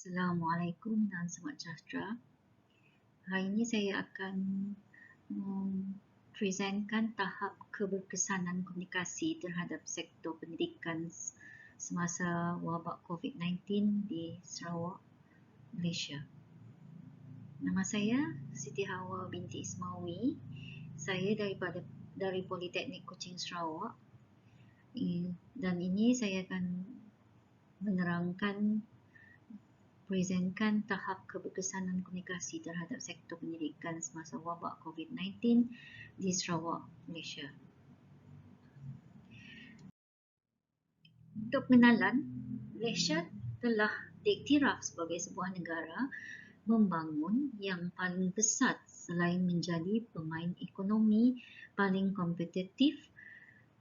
Assalamualaikum dan selamat sejahtera. Hari ini saya akan presentkan tahap keberkesanan komunikasi terhadap sektor pendidikan semasa wabak COVID-19 di Sarawak, Malaysia. Nama saya Siti Hawa binti Ismawi. Saya dari Politeknik Kuching Sarawak. Dan ini saya akan menerangkan presentkan tahap keberkesanan komunikasi terhadap sektor pendidikan semasa wabak COVID-19 di Sarawak, Malaysia. Untuk pengenalan, Malaysia telah diiktiraf sebagai sebuah negara membangun yang paling pesat selain menjadi pemain ekonomi paling kompetitif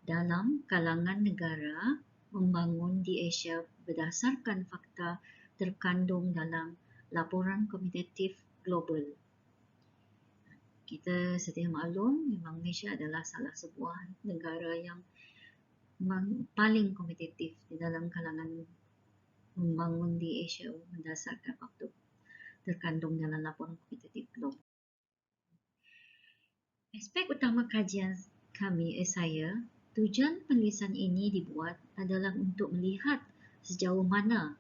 dalam kalangan negara membangun di Asia berdasarkan fakta terkandung dalam laporan kompetitif global. Kita sedia maklum, memang Malaysia adalah salah sebuah negara yang paling kompetitif di dalam kalangan membangun di Asia berdasarkan fakta terkandung dalam laporan kompetitif global. Aspek utama kajian saya, tujuan penulisan ini dibuat adalah untuk melihat sejauh mana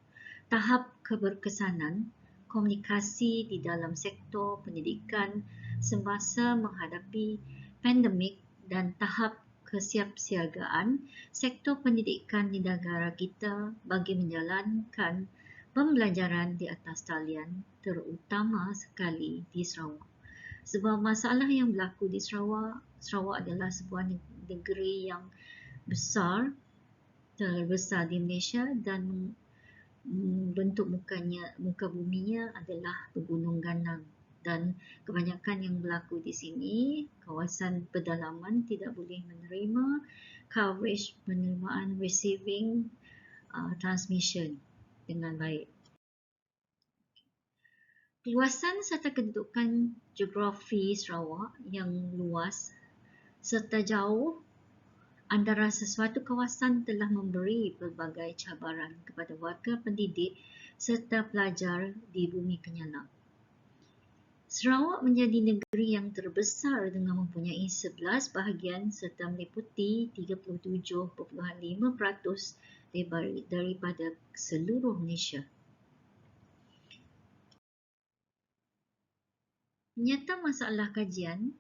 tahap keberkesanan komunikasi di dalam sektor pendidikan semasa menghadapi pandemik dan tahap kesiapsiagaan sektor pendidikan di negara kita bagi menjalankan pembelajaran di atas talian, terutama sekali di Sarawak. Sebab masalah yang berlaku di Sarawak adalah sebuah negeri yang besar, terbesar di Malaysia, dan bentuk muka buminya adalah bergunung ganang, dan kebanyakan yang berlaku di sini kawasan pedalaman tidak boleh menerima coverage penerimaan receiving transmission dengan baik. Keluasan serta kedudukan geografi Sarawak yang luas serta jauh antara sesuatu kawasan telah memberi pelbagai cabaran kepada warga pendidik serta pelajar di Bumi Kenyalak. Sarawak menjadi negeri yang terbesar dengan mempunyai 11 bahagian serta meliputi 37.5% daripada seluruh Malaysia. Nyata masalah kajian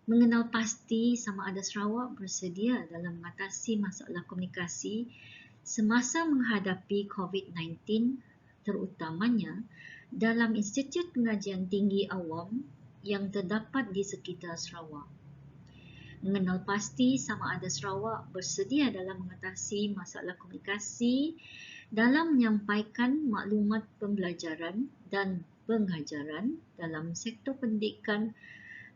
mengenal pasti sama ada Sarawak bersedia dalam mengatasi masalah komunikasi semasa menghadapi COVID-19, terutamanya dalam Institut Pengajian Tinggi Awam yang terdapat di sekitar Sarawak. Mengenal pasti sama ada Sarawak bersedia dalam mengatasi masalah komunikasi dalam menyampaikan maklumat pembelajaran dan pengajaran dalam sektor pendidikan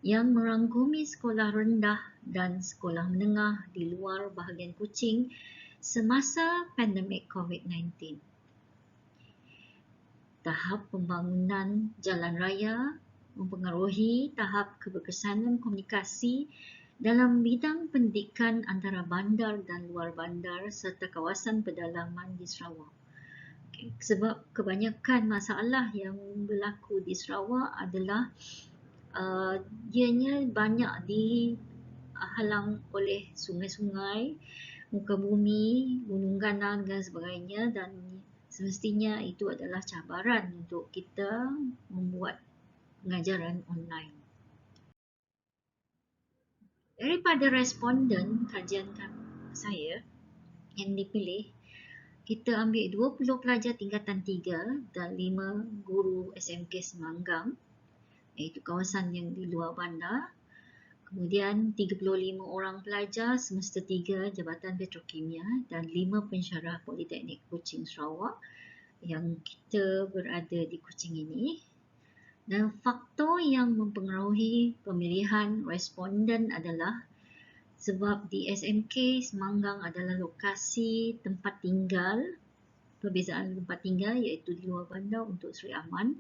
yang merangkumi sekolah rendah dan sekolah menengah di luar bahagian Kuching semasa pandemik COVID-19. Tahap pembangunan jalan raya mempengaruhi tahap keberkesanan komunikasi dalam bidang pendidikan antara bandar dan luar bandar serta kawasan pedalaman di Sarawak. Sebab kebanyakan masalah yang berlaku di Sarawak adalah ianya banyak dihalang oleh sungai-sungai, muka bumi, gunung ganang dan sebagainya, dan semestinya itu adalah cabaran untuk kita membuat pengajaran online. Daripada responden kajian saya yang dipilih, kita ambil 20 pelajar tingkatan 3 dan 5 guru SMK Semanggang, iaitu kawasan yang di luar bandar. Kemudian 35 orang pelajar semester 3 Jabatan Petrokimia dan 5 pensyarah Politeknik Kuching Sarawak yang kita berada di Kuching ini. Dan faktor yang mempengaruhi pemilihan responden adalah sebab di SMK Semanggang adalah lokasi tempat tinggal, perbezaan tempat tinggal iaitu di luar bandar untuk Seri Aman,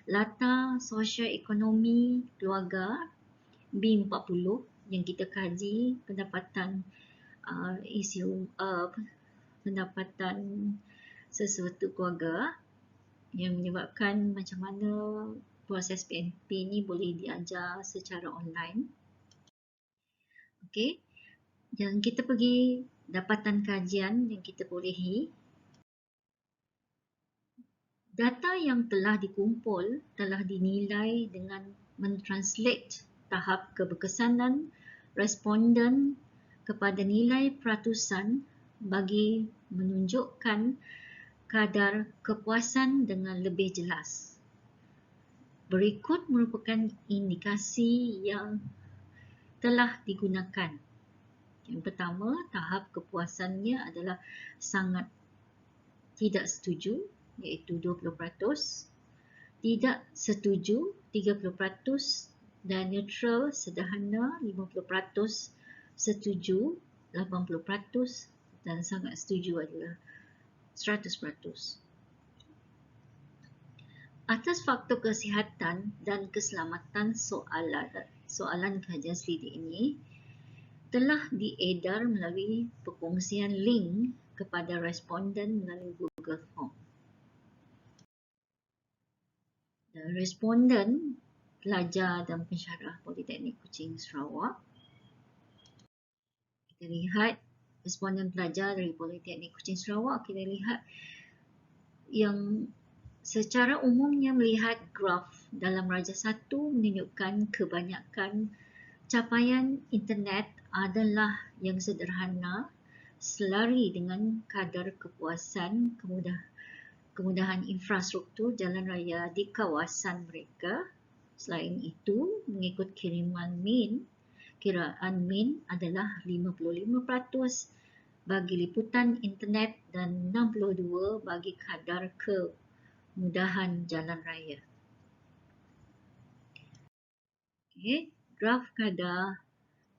latar sosio-ekonomi keluarga B40 yang kita kaji pendapatan pendapatan sesuatu keluarga yang menyebabkan macam mana proses PNP ni boleh diajar secara online. Okey, dan kita pergi dapatan kajian yang kita perolehi. Data yang telah dikumpul telah dinilai dengan mentranslate tahap keberkesanan responden kepada nilai peratusan bagi menunjukkan kadar kepuasan dengan lebih jelas. Berikut merupakan indikasi yang telah digunakan. Yang pertama, tahap kepuasannya adalah sangat tidak setuju, iaitu 20%, tidak setuju 30%, dan neutral sederhana 50%, setuju 80%, dan sangat setuju adalah 100%. Atas faktor kesihatan dan keselamatan soalan kajian selidik ini telah diedar melalui perkongsian link kepada responden melalui Google Form. Dan responden pelajar dan pensyarah Politeknik Kuching Sarawak. Kita lihat responden pelajar dari Politeknik Kuching Sarawak, kita lihat yang secara umumnya melihat graf dalam Raja 1 menunjukkan kebanyakan capaian internet adalah yang sederhana, selari dengan kadar kepuasan kemudahan infrastruktur jalan raya di kawasan mereka. Selain itu, mengikut kiraan min adalah 55% bagi liputan internet dan 62% bagi kadar kemudahan jalan raya. Okey, graf kadar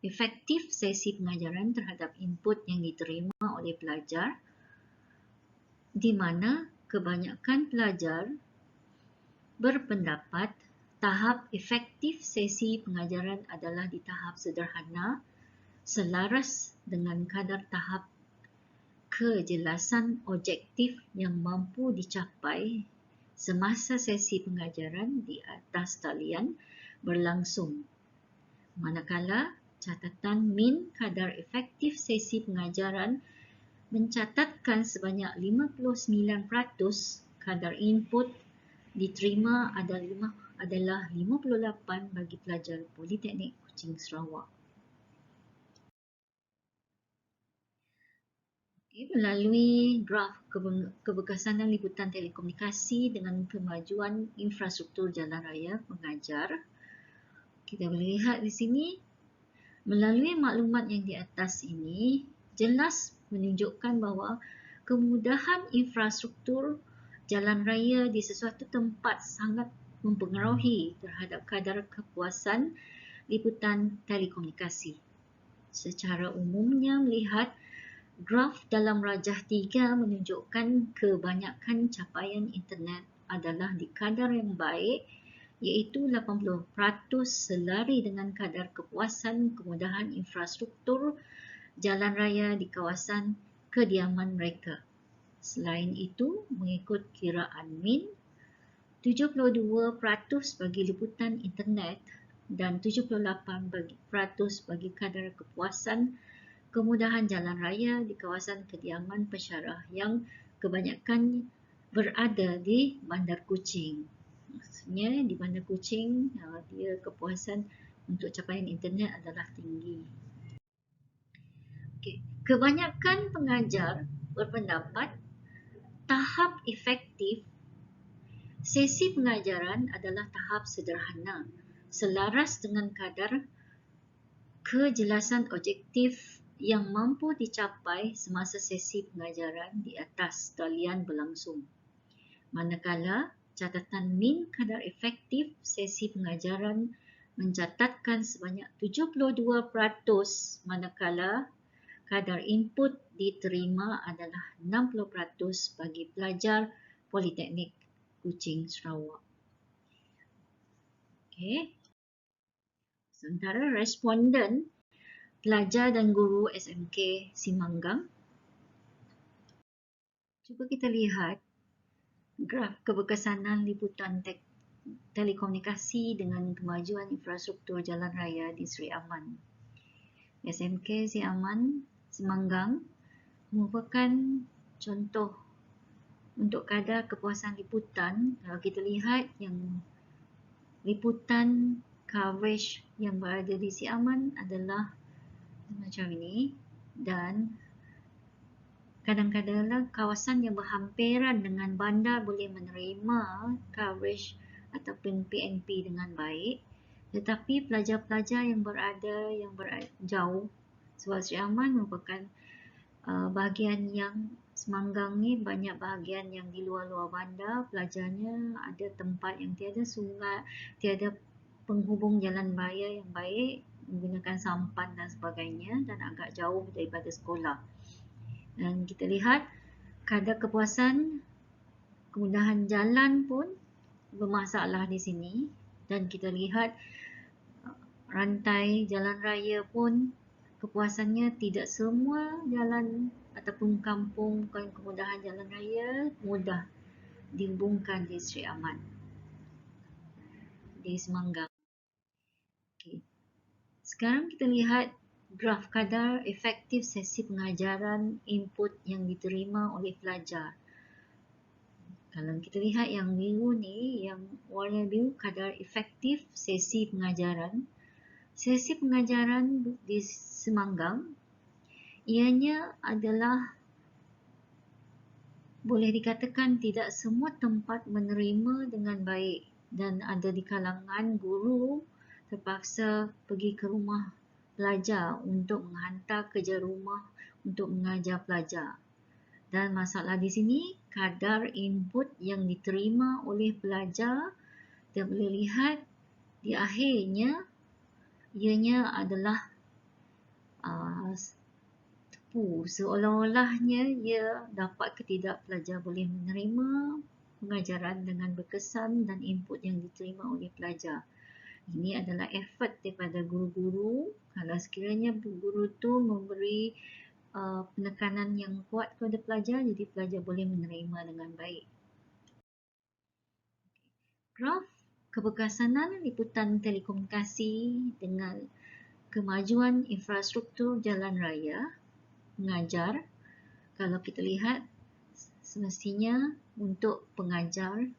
efektif sesi pengajaran terhadap input yang diterima oleh pelajar, di mana kebanyakan pelajar berpendapat tahap efektif sesi pengajaran adalah di tahap sederhana, selaras dengan kadar tahap kejelasan objektif yang mampu dicapai semasa sesi pengajaran di atas talian berlangsung. Manakala catatan min kadar efektif sesi pengajaran mencatatkan sebanyak 59% kadar input diterima adalah 58 bagi pelajar Politeknik Kuching Sarawak. Melalui graf keberkesanan liputan telekomunikasi dengan kemajuan infrastruktur jalan raya pengajar, kita boleh lihat di sini, melalui maklumat yang di atas ini, jelas menunjukkan bahawa kemudahan infrastruktur jalan raya di sesuatu tempat sangat mempengaruhi terhadap kadar kepuasan liputan telekomunikasi. Secara umumnya melihat graf dalam rajah 3 menunjukkan kebanyakan capaian internet adalah di kadar yang baik, iaitu 80% selari dengan kadar kepuasan kemudahan infrastruktur jalan raya di kawasan kediaman mereka. Selain itu, mengikut kiraan min, 72% bagi liputan internet dan 78% bagi kadar kepuasan kemudahan jalan raya di kawasan kediaman pensyarah yang kebanyakan berada di Bandar Kuching. Maksudnya di Bandar Kuching, dia kepuasan untuk capaian internet adalah tinggi. Okay. Kebanyakan pengajar berpendapat tahap efektif sesi pengajaran adalah tahap sederhana, selaras dengan kadar kejelasan objektif yang mampu dicapai semasa sesi pengajaran di atas talian berlangsung. Manakala catatan min kadar efektif sesi pengajaran mencatatkan sebanyak 72%, manakala kadar input diterima adalah 60% bagi pelajar Politeknik Kuching Sarawak. Okey. Sementara responden pelajar dan guru SMK Simanggang, Cuba kita lihat graf keberkesanan liputan telekomunikasi dengan kemajuan infrastruktur jalan raya di Sri Aman. SMK Sri Aman Semanggang merupakan contoh untuk kadar kepuasan liputan. Kalau kita lihat yang liputan coverage yang berada di Sri Aman adalah macam ini, dan kadang-kadang kawasan yang berhampiran dengan bandar boleh menerima coverage ataupun PNP dengan baik, tetapi pelajar-pelajar yang berada jauh, sebab Sri Aman merupakan bahagian yang Semanggang ni banyak bahagian yang di luar-luar bandar, pelajarnya ada tempat yang tiada sungai, tiada penghubung jalan raya yang baik, menggunakan sampan dan sebagainya, dan agak jauh daripada sekolah. Dan kita lihat kadar kepuasan kemudahan jalan pun bermasalah di sini, dan kita lihat rantai jalan raya pun kepuasannya tidak semua jalan ataupun kampung kemudahan jalan raya mudah dihubungkan di Sri Aman, di Semanggang. Okay. Sekarang kita lihat graf kadar efektif sesi pengajaran input yang diterima oleh pelajar. Kalau kita lihat yang biru ni, yang warna biru kadar efektif sesi pengajaran. Sesi pengajaran di Semanggang, ianya adalah boleh dikatakan tidak semua tempat menerima dengan baik, dan ada di kalangan guru terpaksa pergi ke rumah pelajar untuk menghantar kerja rumah untuk mengajar pelajar. Dan masalah di sini, kadar input yang diterima oleh pelajar, kita boleh lihat di akhirnya ianya adalah tepu, seolah-olahnya ia dapat ke tidak pelajar boleh menerima pengajaran dengan berkesan dan input yang diterima oleh pelajar. Ini adalah effort daripada guru-guru. Kalau sekiranya guru tu memberi penekanan yang kuat kepada pelajar, jadi pelajar boleh menerima dengan baik. Graf keberkesanan liputan telekomunikasi dengan kemajuan infrastruktur jalan raya mengajar. Kalau kita lihat, semestinya untuk pengajar,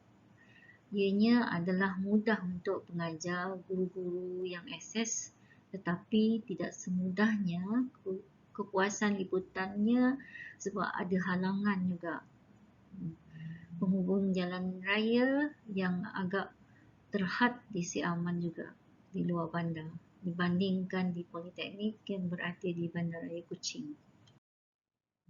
ianya adalah mudah untuk pengajar guru-guru yang akses, tetapi tidak semudahnya kepuasan liputannya sebab ada halangan juga. Penghubung jalan raya yang agak terhad di Sri Aman juga, di luar bandar, dibandingkan di Politeknik yang berada di Bandaraya Kuching.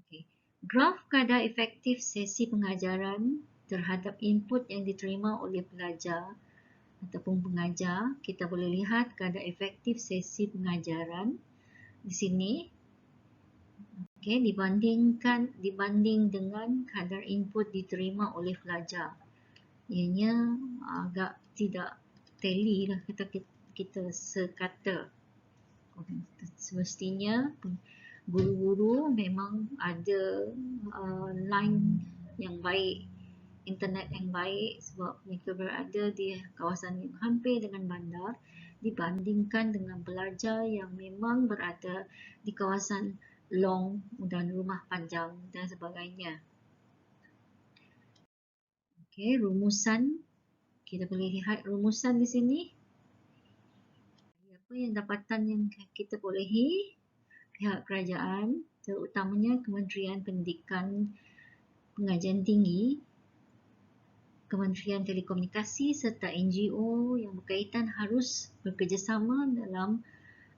Okay. Graf kadar efektif sesi pengajaran terhadap input yang diterima oleh pelajar ataupun pengajar, kita boleh lihat kadar efektif sesi pengajaran di sini. Okay, dibanding dengan kadar input diterima oleh pelajar, ianya agak tidak tally lah, kita sekata. Semestinya guru-guru memang ada line yang baik, internet yang baik, sebab mereka berada di kawasan yang hampir dengan bandar, dibandingkan dengan pelajar yang memang berada di kawasan long dan rumah panjang dan sebagainya. Okey, rumusan. Kita boleh lihat rumusan di sini. Apa yang dapatan yang kita bolehi pihak kerajaan, terutamanya Kementerian Pendidikan Pengajian Tinggi, Kementerian Telekomunikasi serta NGO yang berkaitan harus bekerjasama dalam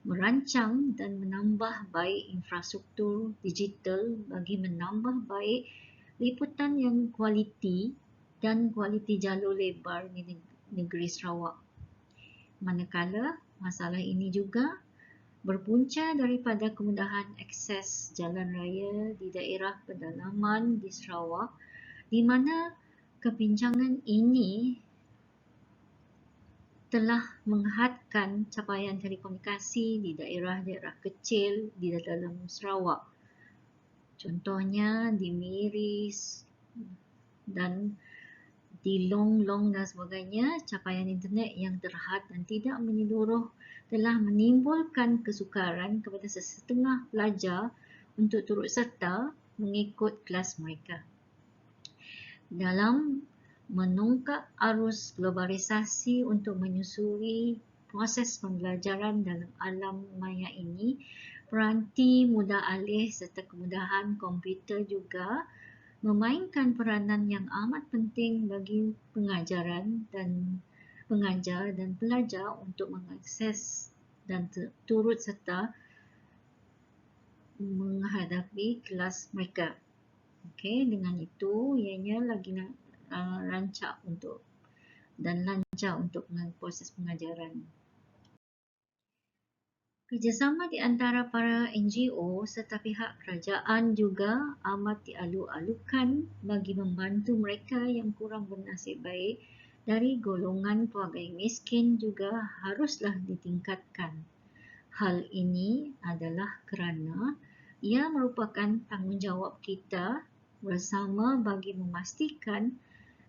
merancang dan menambah baik infrastruktur digital bagi menambah baik liputan yang kualiti dan kualiti jalur lebar di negeri Sarawak. Manakala masalah ini juga berpunca daripada kemudahan akses jalan raya di daerah pedalaman di Sarawak, di mana kebincangan ini telah menghadkan capaian telekomunikasi di daerah-daerah kecil di dalam Sarawak. Contohnya di Miris, dan di long dan sebagainya, capaian internet yang terhad dan tidak menyeluruh telah menimbulkan kesukaran kepada sesetengah pelajar untuk turut serta mengikut kelas mereka. Dalam menungkap arus globalisasi untuk menyusuri proses pembelajaran dalam alam maya ini, peranti mudah alih serta kemudahan komputer juga memainkan peranan yang amat penting bagi pengajar dan pelajar untuk mengakses dan turut serta menghadapi kelas mereka. Okey, dengan itu ianya lagi lancar untuk proses pengajaran. Kerjasama di antara para NGO serta pihak kerajaan juga amat dialu-alukan bagi membantu mereka yang kurang bernasib baik dari golongan keluarga yang miskin juga haruslah ditingkatkan. Hal ini adalah kerana ia merupakan tanggungjawab kita bersama bagi memastikan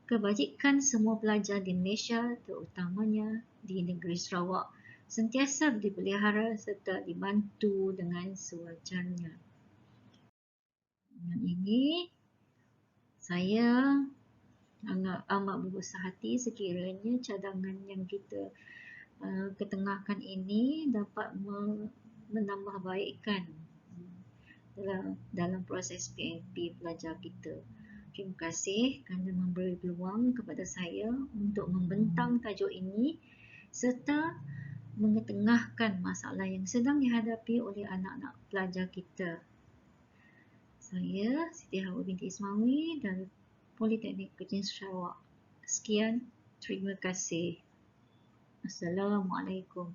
kebajikan semua pelajar di Malaysia, terutamanya di negeri Sarawak, sentiasa dipelihara serta dibantu dengan sewajarnya. Dengan ini, saya amat berbesar hati sekiranya cadangan yang kita ketengahkan ini dapat menambah baikkan dalam proses PNP pelajar kita. Terima kasih kerana memberi peluang kepada saya untuk membentang tajuk ini serta mengetengahkan masalah yang sedang dihadapi oleh anak-anak pelajar kita. Saya Siti Hawa binti Ismawi dari Politeknik Kuching Sarawak. Sekian, terima kasih. Assalamualaikum.